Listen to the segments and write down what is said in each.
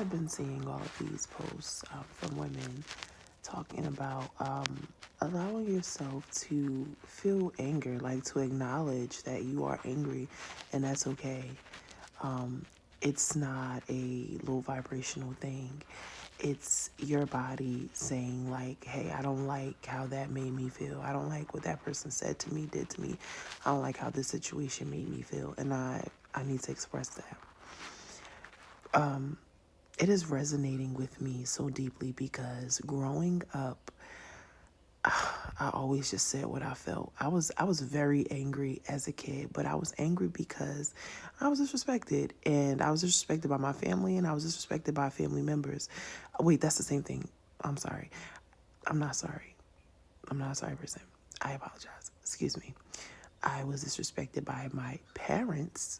I've been seeing all of these posts from women talking about allowing yourself to feel anger, like to acknowledge that you are angry and that's okay. Um, it's not a low vibrational thing. It's your body saying like, hey, I don't like how that made me feel. I don't like what that person said to me, did to me. I don't like how this situation made me feel. And I need to express that. It is resonating with me so deeply because growing up, I always just said what I felt. I was very angry as a kid, but I was angry because I was disrespected, and I was disrespected by my family, and I was disrespected by family members. Wait, that's the same thing. I'm sorry. I'm not sorry. I'm not a sorry person. I apologize. Excuse me. I was disrespected by my parents,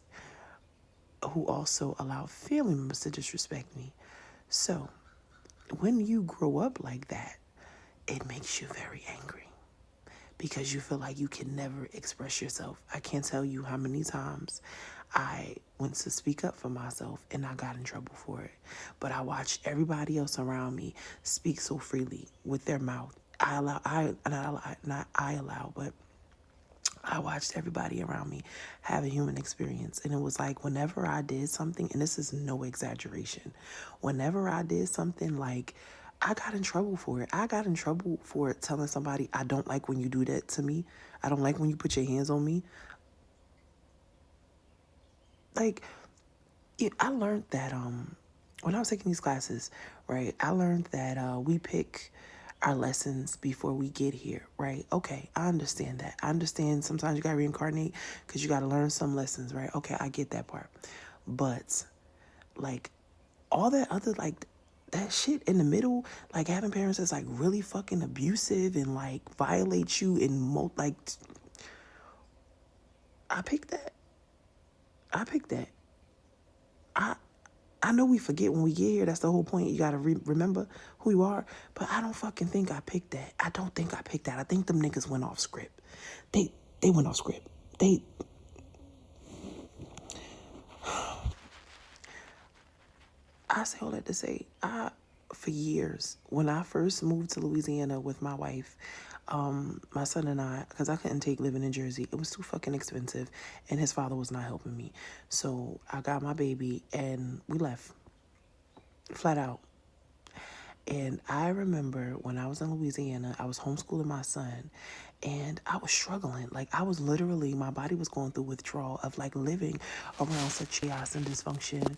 who also allowed family members to disrespect me. So, when you grow up like that, it makes you very angry because you feel like you can never express yourself. I can't tell you how many times I went to speak up for myself and I got in trouble for it. But I watched everybody else around me speak so freely with their mouth. Not I allow, but I watched everybody around me have a human experience. And it was like whenever I did something, and this is no exaggeration, whenever I did something, like I got in trouble for it. I got in trouble for telling somebody, I don't like when you do that to me. I don't like when you put your hands on me. Like, I learned that when I was taking these classes, right, I learned that we pick our lessons before we get here, right? Okay, I understand that. I understand sometimes you gotta reincarnate because you gotta learn some lessons, right? Okay, I get that part. But like all that other like that shit in the middle, like having parents that's like really fucking abusive and like violate you and like I picked that. I picked that. I I know we forget when we get here. That's the whole point. You gotta remember who you are. But I don't fucking think I picked that. I don't think I picked that. I think them niggas went off script. They went off script. I say all that to say, for years, when I first moved to Louisiana with my wife, my son and I, because I couldn't take living in Jersey, it was too fucking expensive, and his father was not helping me. So I got my baby, and we left, flat out. And I remember when I was in Louisiana, I was homeschooling my son and I was struggling. Like I was literally, my body was going through withdrawal of like living around such chaos and dysfunction.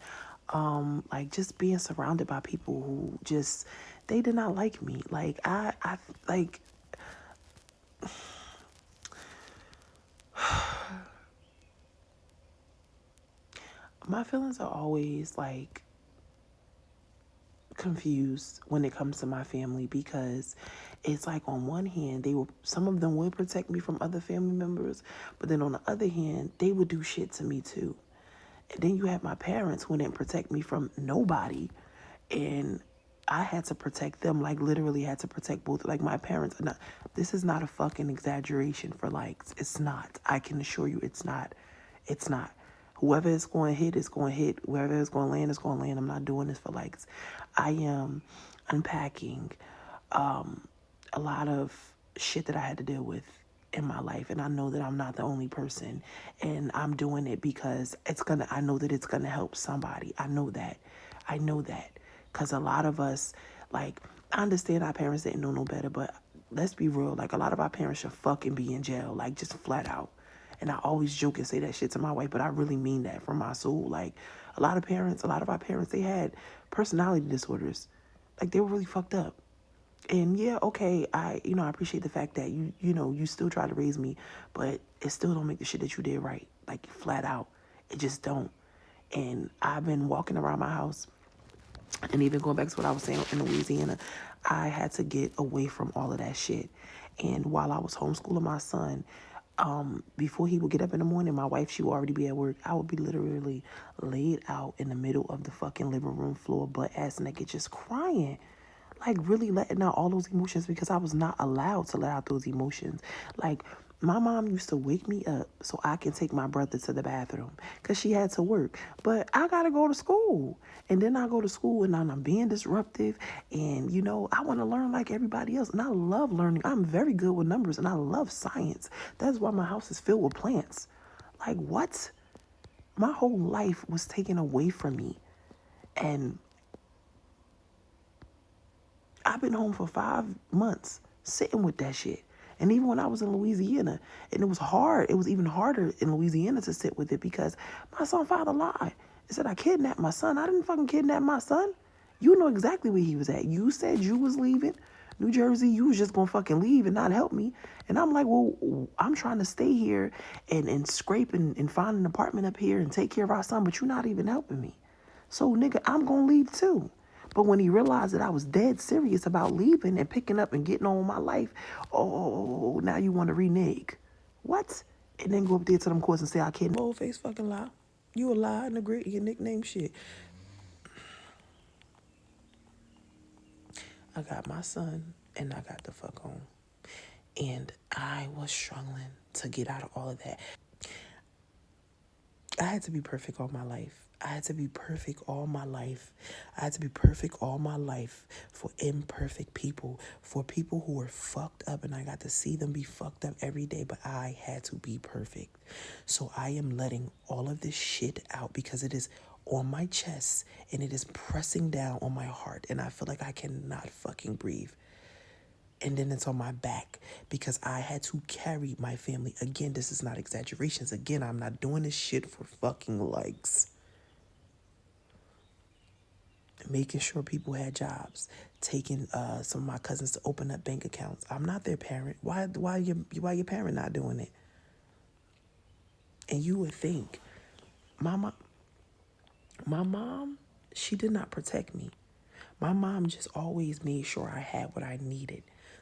Like just being surrounded by people who just, they did not like me. Like I like, my feelings are always like confused when it comes to my family because it's like on one hand some of them would protect me from other family members, but then on the other hand they would do shit to me too. And then you have my parents who didn't protect me from nobody, and I had to protect them, like literally had to protect both. Like my parents are not, this is not a fucking exaggeration for likes. It's not. I can assure you it's not. It's not. Whoever is going to hit is going to hit. Whoever is going to land is going to land. I'm not doing this for likes. I am unpacking a lot of shit that I had to deal with in my life, and I know that I'm not the only person, and I'm doing it because I know that it's gonna help somebody. I know that because a lot of us, like, I understand our parents didn't know no better, but let's be real, like a lot of our parents should fucking be in jail, like just flat out. And I always joke and say that shit to my wife, but I really mean that from my soul. Like a lot of our parents, they had personality disorders. Like they were really fucked up. And yeah, okay, I appreciate the fact that you still try to raise me, but it still don't make the shit that you did right. Like flat out. It just don't. And I've been walking around my house, and even going back to what I was saying in Louisiana, I had to get away from all of that shit. And while I was homeschooling my son, before he would get up in the morning, my wife, she would already be at work. I would be literally laid out in the middle of the fucking living room floor, butt ass naked, just crying. Like really letting out all those emotions because I was not allowed to let out those emotions. Like My mom used to wake me up so I can take my brother to the bathroom because she had to work. But I got to go to school. And then I go to school and I'm being disruptive. And, you know, I want to learn like everybody else. And I love learning. I'm very good with numbers and I love science. That's why my house is filled with plants. Like, what? My whole life was taken away from me. And I've been home for 5 months sitting with that shit. And even when I was in Louisiana, and it was hard, it was even harder in Louisiana to sit with it because my son father lied. He said, I kidnapped my son. I didn't fucking kidnap my son. You know exactly where he was at. You said you was leaving New Jersey. You was just gonna fucking leave and not help me. And I'm like, well, I'm trying to stay here and scrape and find an apartment up here and take care of our son, but you're not even helping me. So, nigga, I'm gonna leave too. But when he realized that I was dead serious about leaving and picking up and getting on with my life, oh, now you want to renege. What? And then go up there to them courts and say I can't. Old face fucking lie. You a lie and agree your nickname shit. I got my son and I got the fuck on. And I was struggling to get out of all of that. I had to be perfect all my life. I had to be perfect all my life. I had to be perfect all my life for imperfect people, for people who were fucked up, and I got to see them be fucked up every day, but I had to be perfect. So I am letting all of this shit out because it is on my chest and it is pressing down on my heart, and I feel like I cannot fucking breathe. And then it's on my back because I had to carry my family. Again, this is not exaggerations. Again, I'm not doing this shit for fucking likes. Making sure people had jobs, taking some of my cousins to open up bank accounts. I'm not their parent. Why your parent not doing it? And you would think, my mom, she did not protect me. My mom just always made sure I had what I needed,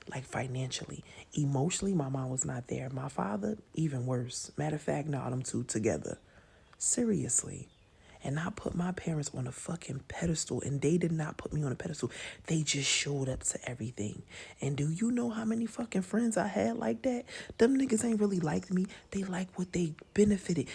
like financially. Emotionally, my mom was not there. My father, even worse. Matter of fact, now them two together. Seriously. And I put my parents on a fucking pedestal, and they did not put me on a pedestal. They just showed up to everything. And do you know how many fucking friends I had like that? Them niggas ain't really liked me. They like what they benefited.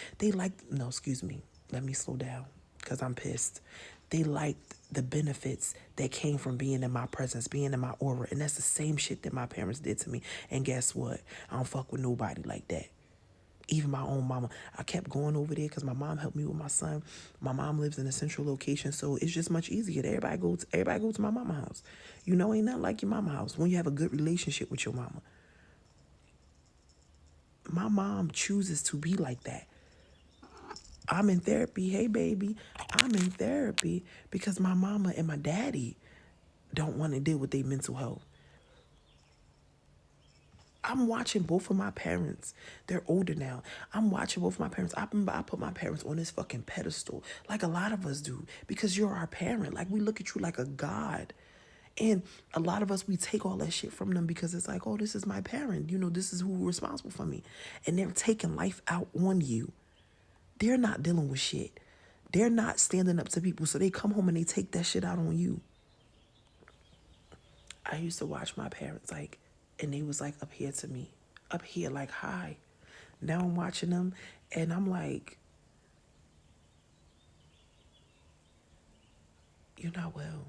No, excuse me. Let me slow down because I'm pissed. They liked the benefits that came from being in my presence, being in my aura. And that's the same shit that my parents did to me. And guess what? I don't fuck with nobody like that. Even my own mama. I kept going over there because my mom helped me with my son. My mom lives in a central location, so it's just much easier. Everybody go to my mama house. You know, ain't nothing like your mama house when you have a good relationship with your mama. My mom chooses to be like that. I'm in therapy. Hey, baby, I'm in therapy because my mama and my daddy don't want to deal with their mental health. I'm watching both of my parents. They're older now. I'm watching both of my parents. I put my parents on this fucking pedestal like a lot of us do because you're our parent. Like, we look at you like a god. And a lot of us, we take all that shit from them because it's like, oh, this is my parent. You know, this is who's responsible for me. And they're taking life out on you. They're not dealing with shit. They're not standing up to people. So they come home and they take that shit out on you. I used to watch my parents and they was like up here to me, up here, like, hi. Now I'm watching them and I'm like, you're not well.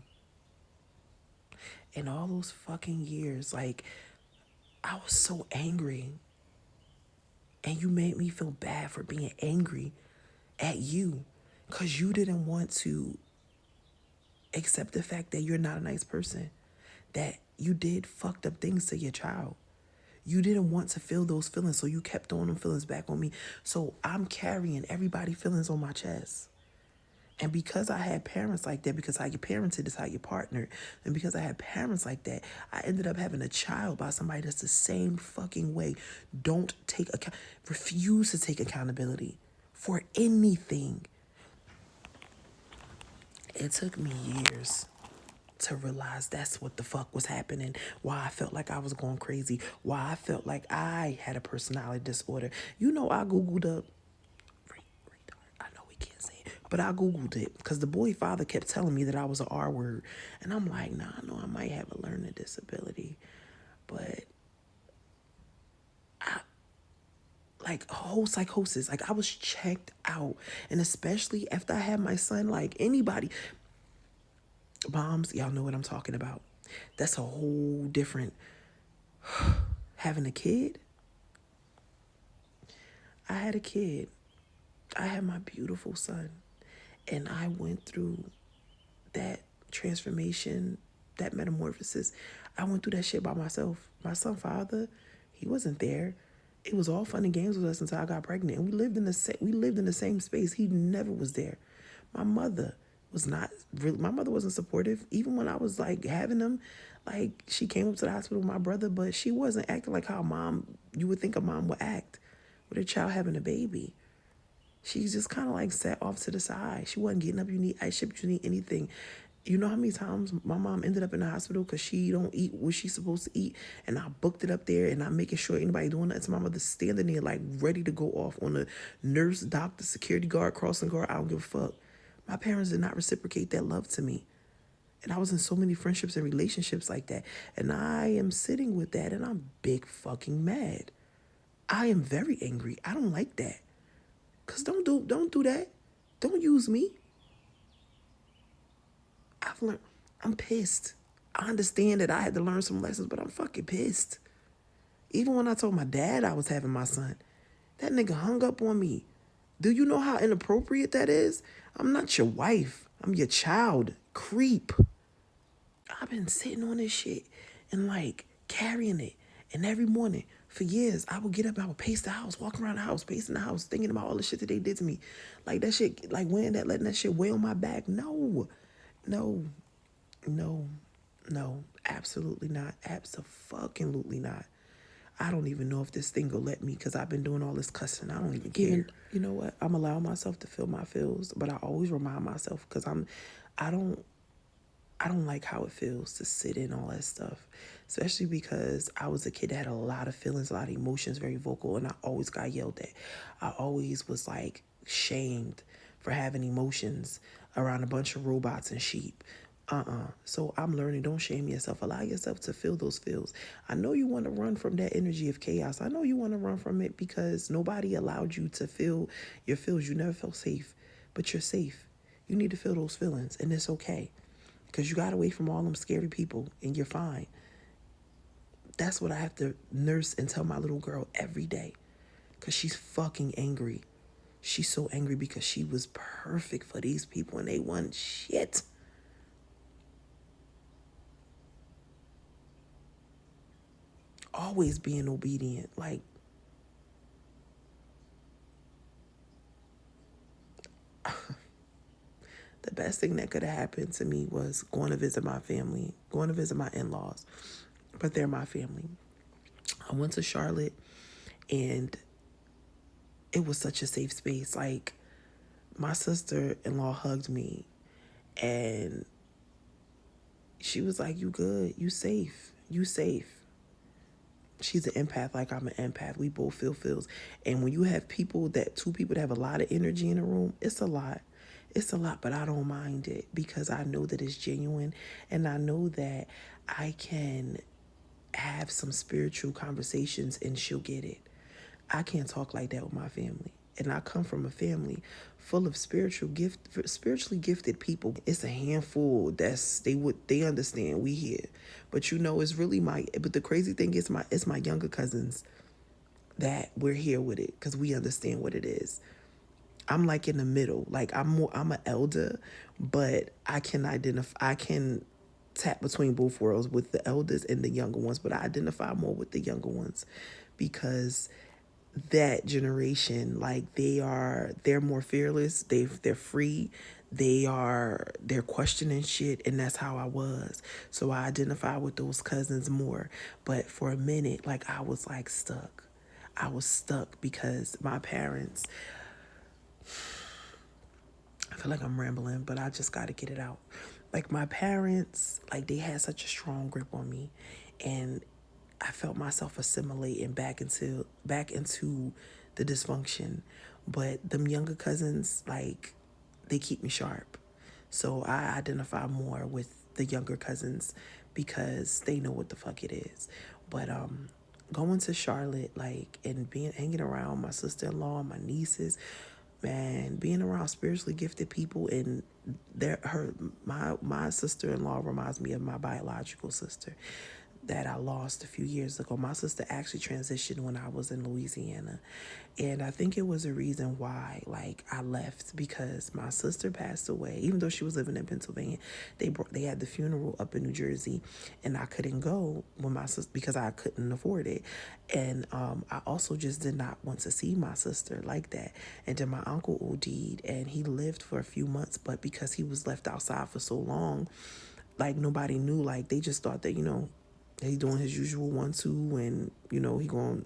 In all those fucking years, like, I was so angry. And you made me feel bad for being angry at you because you didn't want to accept the fact that you're not a nice person, that you did fucked up things to your child. You didn't want to feel those feelings, so you kept throwing them feelings back on me. So I'm carrying everybody's feelings on my chest. And because I had parents like that, because how you parented is how you partnered, and because I had parents like that, I ended up having a child by somebody that's the same fucking way. Refuse to take accountability for anything. It took me years to realize that's what the fuck was happening, why I felt like I was going crazy, why I felt like I had a personality disorder. You know, I Googled up, I know we can't say it, but I Googled it because the boy father kept telling me that I was an R word. And I'm like, nah, I know I might have a learning disability, but like whole psychosis. Like I was checked out. And especially after I had my son, like anybody, moms, y'all know what I'm talking about. That's a whole different, having a kid. I had a kid. I had my beautiful son. And I went through that transformation, that metamorphosis. I went through that shit by myself. My son father, he wasn't there. It was all fun and games with us until I got pregnant. And we lived in the same space. He never was there. My mother was not really, my mother wasn't supportive. Even when I was like having them, like she came up to the hospital with my brother, but she wasn't acting like how you would think a mom would act with her child having a baby. She's just kind of like sat off to the side. She wasn't getting up. You need ice chips. You need anything. You know how many times my mom ended up in the hospital because she don't eat what she's supposed to eat, and I booked it up there, and I'm making sure anybody doing that. So my mother standing there like ready to go off on a nurse, doctor, security guard, crossing guard. I don't give a fuck. My parents did not reciprocate that love to me. And I was in so many friendships and relationships like that. And I am sitting with that and I'm big fucking mad. I am very angry. I don't like that. Cause don't do that. Don't use me. I've learned. I'm pissed. I understand that I had to learn some lessons, but I'm fucking pissed. Even when I told my dad I was having my son, that nigga hung up on me. Do you know how inappropriate that is? I'm not your wife. I'm your child. Creep. I've been sitting on this shit and like carrying it. And every morning for years, I would get up, I would pace the house, walk around the house, pacing the house, thinking about all the shit that they did to me. Like that shit, like weighing that, letting that shit weigh on my back. No, no, no, no, absolutely not. Abso-fucking-lutely not. I don't even know if this thing will let me because I've been doing all this cussing. I don't even care. You know what? I'm allowing myself to feel my feels, but I always remind myself because I don't like how it feels to sit in all that stuff, especially because I was a kid that had a lot of feelings, a lot of emotions, very vocal, and I always got yelled at. I always was like shamed for having emotions around a bunch of robots and sheep. So I'm learning, don't shame yourself. Allow yourself to feel those feels. I know you want to run from that energy of chaos. I know you want to run from it because nobody allowed you to feel your feels. You never felt safe, but you're safe. You need to feel those feelings, and it's okay. Because you got away from all them scary people and you're fine. That's what I have to nurse and tell my little girl every day. Because she's fucking angry. She's so angry because she was perfect for these people and they want shit. Always being obedient. Like, the best thing that could have happened to me was going to visit my family, going to visit my in-laws. But they're my family. I went to Charlotte and it was such a safe space. Like, my sister-in-law hugged me and she was like, you good, you safe, you safe. She's an empath like I'm an empath. We both feel feels. And when you have two people that have a lot of energy in a room, it's a lot. It's a lot, but I don't mind it because I know that it's genuine and I know that I can have some spiritual conversations and she'll get it. I can't talk like that with my family. And I come from a family full of spiritually gifted people. It's a handful they understand we here. But you know, it's really but the crazy thing is it's my younger cousins that we're here with it because we understand what it is. I'm like in the middle. Like I'm an elder, but I can tap between both worlds with the elders and the younger ones, but I identify more with the younger ones because that generation, like they're more fearless, they're free, they're questioning shit, and that's how I was. So I identify with those cousins more. But for a minute, like I was like stuck. I was stuck because my parents, I feel like I'm rambling, but I just got to get it out. Like my parents, like they had such a strong grip on me, and I felt myself assimilating back into the dysfunction. But them younger cousins, like they keep me sharp. So I identify more with the younger cousins because they know what the fuck it is. But going to Charlotte, like, and being hanging around my sister-in-law, my nieces, man, being around spiritually gifted people, and my sister-in-law reminds me of my biological sister that I lost a few years ago. My sister actually transitioned when I was in Louisiana. And I think it was a reason why, like, I left, because my sister passed away. Even though she was living in Pennsylvania, they had the funeral up in New Jersey, and I couldn't go when my sister, because I couldn't afford it. And I also just did not want to see my sister like that. And then my uncle OD'd, and he lived for a few months, but because he was left outside for so long, like, nobody knew. Like, they just thought that, he doing his usual 1-2, and he gonna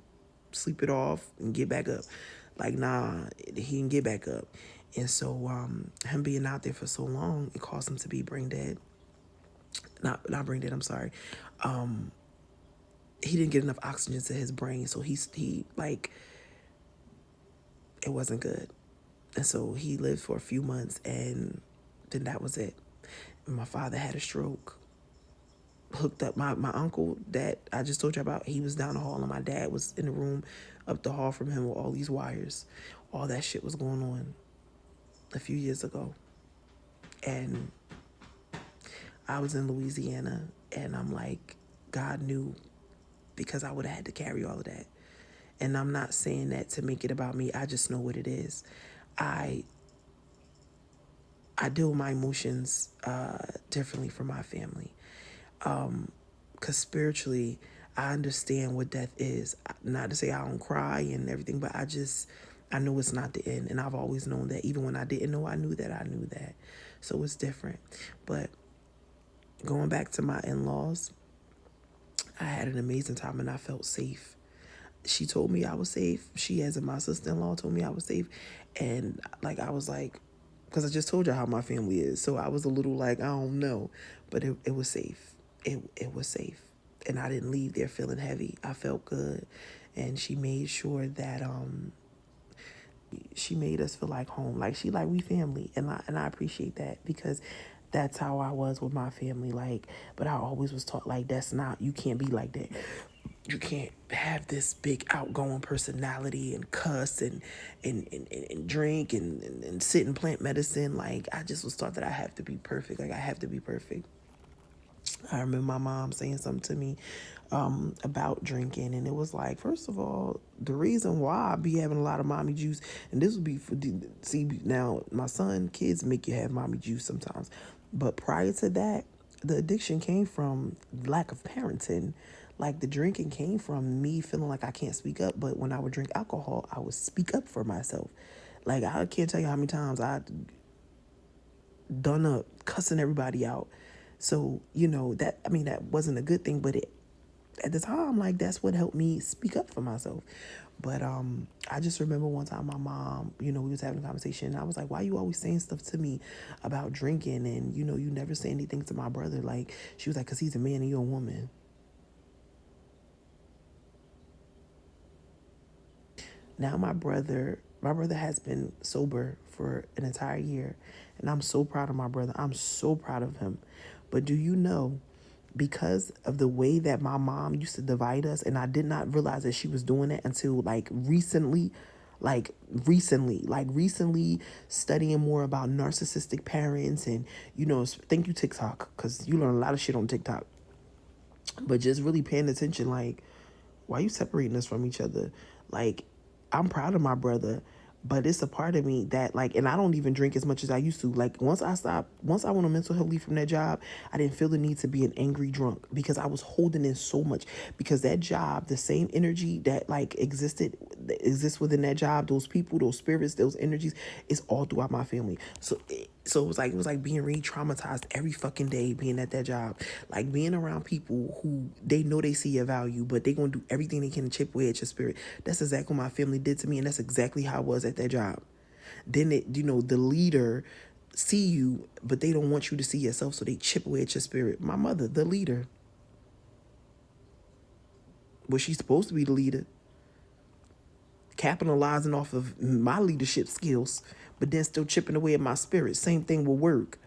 sleep it off and get back up. Like, nah, he didn't get back up. And so him being out there for so long, it caused him to be brain dead. Not brain dead, I'm sorry. He didn't get enough oxygen to his brain, so he like, it wasn't good. And so he lived for a few months, and then that was it. And my father had a stroke. Hooked up my uncle that I just told you about, he was down the hall, and my dad was in the room up the hall from him with all these wires. All that shit was going on a few years ago. And I was in Louisiana, and I'm like, God knew, because I would have had to carry all of that. And I'm not saying that to make it about me. I just know what it is. I deal with my emotions differently from my family. Because spiritually, I understand what death is. Not to say I don't cry and everything, but I know it's not the end. And I've always known that. Even when I didn't know, I knew that. So it's different. But going back to my in-laws, I had an amazing time, and I felt safe. She told me I was safe. She, as in my sister-in-law, told me I was safe. And like, I was like, because I just told you how my family is. So I was a little like, I don't know. But it was safe. It was safe. And I didn't leave there feeling heavy. I felt good. And she made sure that she made us feel like home. Like, we family. And I appreciate that, because that's how I was with my family. Like, but I always was taught, like, you can't be like that. You can't have this big outgoing personality and cuss and drink and sit and plant medicine. Like, I just was taught that I have to be perfect. Like, I have to be perfect. I remember my mom saying something to me about drinking, and it was like, first of all, the reason why I be having a lot of mommy juice, and this would be see, now my son, kids make you have mommy juice sometimes, but prior to that, the addiction came from lack of parenting. Like, the drinking came from me feeling like I can't speak up, but when I would drink alcohol, I would speak up for myself. Like, I can't tell you how many times I done up cussing everybody out. So, that wasn't a good thing, but at the time, like, that's what helped me speak up for myself. But I just remember one time my mom, we was having a conversation, and I was like, why you always saying stuff to me about drinking, and you never say anything to my brother? Like, she was like, because he's a man and you're a woman. Now my brother has been sober for an entire year, and I'm so proud of my brother. I'm so proud of him. But do you know, because of the way that my mom used to divide us, and I did not realize that she was doing it until recently studying more about narcissistic parents, and thank you TikTok, because you learn a lot of shit on TikTok. But just really paying attention, like, why are you separating us from each other? Like, I'm proud of my brother, but it's a part of me that, like, and I don't even drink as much as I used to. Like, once I went on mental health leave from that job, I didn't feel the need to be an angry drunk, because I was holding in so much. Because that job, the same energy that, like, exists within that job, those people, those spirits, those energies, is all throughout my family. So it was like being re-traumatized every fucking day, being at that job. Like, being around people who, they know they see your value, but they gonna do everything they can to chip away at your spirit. That's exactly what my family did to me, and that's exactly how I was at that job. Then the leader see you, but they don't want you to see yourself, so they chip away at your spirit. My mother, the leader, was she supposed to be the leader? Capitalizing off of my leadership skills, but then still chipping away at my spirit. Same thing will work.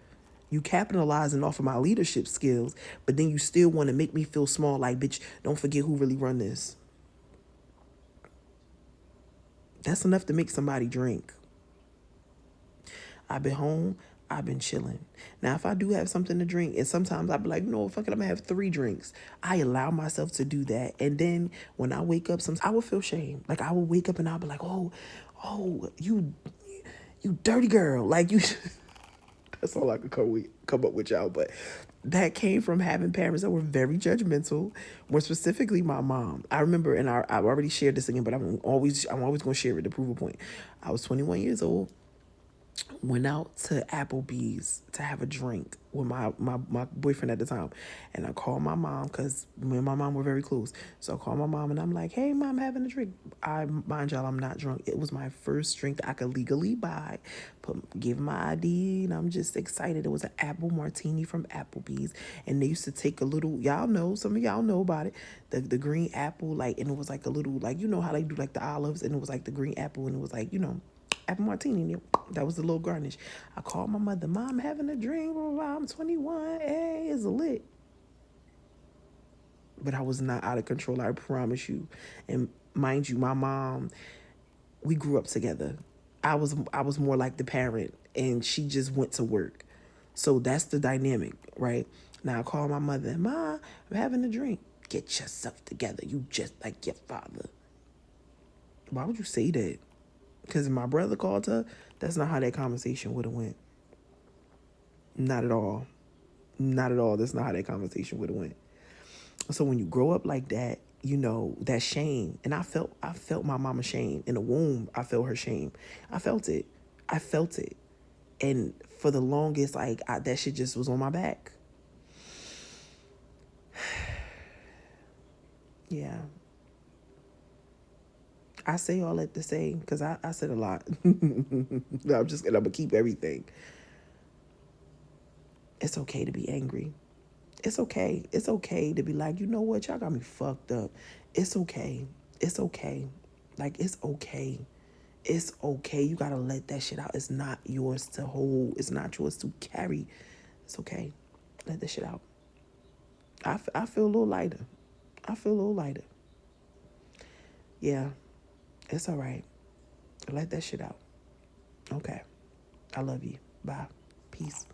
You capitalizing off of my leadership skills, but then you still want to make me feel small. Like, bitch, don't forget who really run this. That's enough to make somebody drink. I've been home. I've been chilling. Now, if I do have something to drink, and sometimes I'll be like, no, fuck it, I'm gonna have 3 drinks. I allow myself to do that. And then when I wake up, sometimes I will feel shame. Like, I will wake up and I'll be like, oh, you dirty girl. Like, you, that's all I could come up with, y'all. But that came from having parents that were very judgmental, more specifically my mom. I remember, and I've already shared this again, but I'm always going to share it to prove a point. I was 21 years old. Went out to Applebee's to have a drink with my boyfriend at the time. And I called my mom because me and my mom were very close. So I called my mom and I'm like, hey, mom, I'm having a drink. Mind y'all, I'm not drunk. It was my first drink that I could legally buy. Give my ID and I'm just excited. It was an apple martini from Applebee's. And they used to take a little, y'all know, some of y'all know about it, the green apple, like, and it was like a little, like, you know how they do like the olives, and it was like the green apple, and it was like, you know, apple martini. That was the little garnish. I called my mother, Mom, I'm having a drink. I'm 21. Hey, it's lit. But I was not out of control, I promise you. And mind you, my mom, we grew up together. I was more like the parent, and she just went to work. So that's the dynamic, right? Now I call my mother, Ma, I'm having a drink. Get yourself together. You just like your father. Why would you say that? Because my brother called her, that's not how that conversation would have went. Not at all. Not at all. That's not how that conversation would have went. So when you grow up like that, you know, that shame. And I felt my mama's shame. In the womb, I felt her shame. I felt it. And for the longest, like, that shit just was on my back. Yeah. I say all that to say, because I said a lot. I'm going to keep everything. It's okay to be angry. It's okay. It's okay to be like, you know what? Y'all got me fucked up. It's okay. It's okay. Like, it's okay. It's okay. You got to let that shit out. It's not yours to hold. It's not yours to carry. It's okay. Let that shit out. I feel a little lighter. Yeah. It's all right. Let that shit out. Okay. I love you. Bye. Peace.